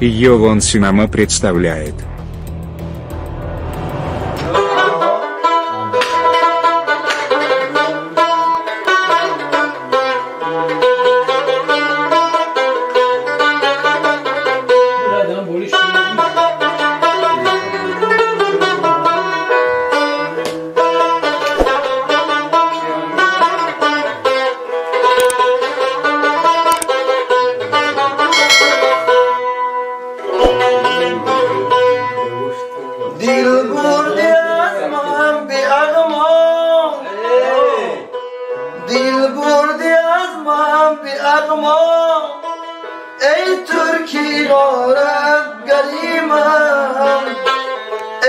Йовон Синема представляет. ey Türkiye garet gariman,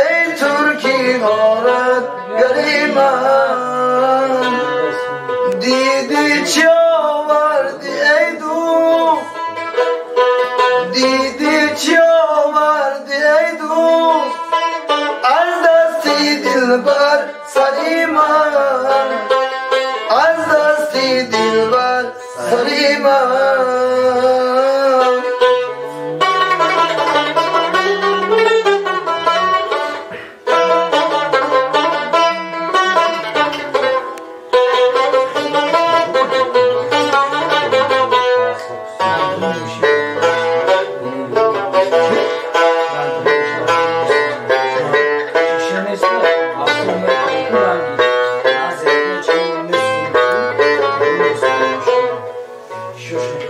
ey Türkiye garet gariman. Didi çavardi ey dost, didi çavardi ey dost. Az dasti dilber sariman, az dasti dilber sariman.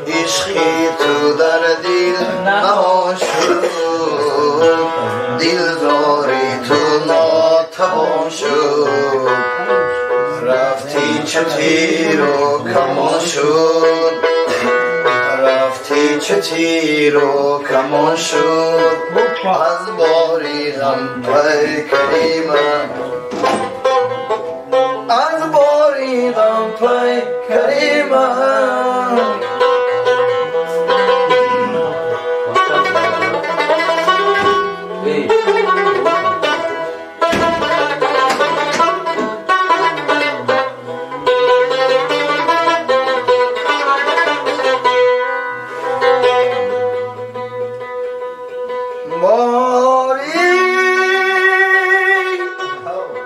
عشقی تو در دل نهاشد، دلداری تو ناتوان شد. رفتی چو تیر و کمان شد، رفتی چو تیر و کمان شد. از باری غم پیکری من، از باری غم پیکری من.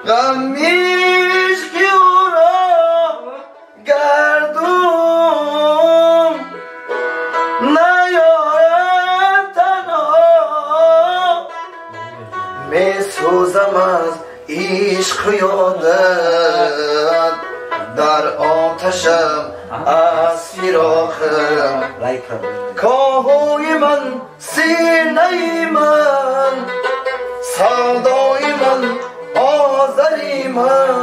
غمیش که او را گردون نیارم تنها، می سوزم از عشق یادت، در آتشم از فراقم. کاهوی من سینه من، سودای من آذری من.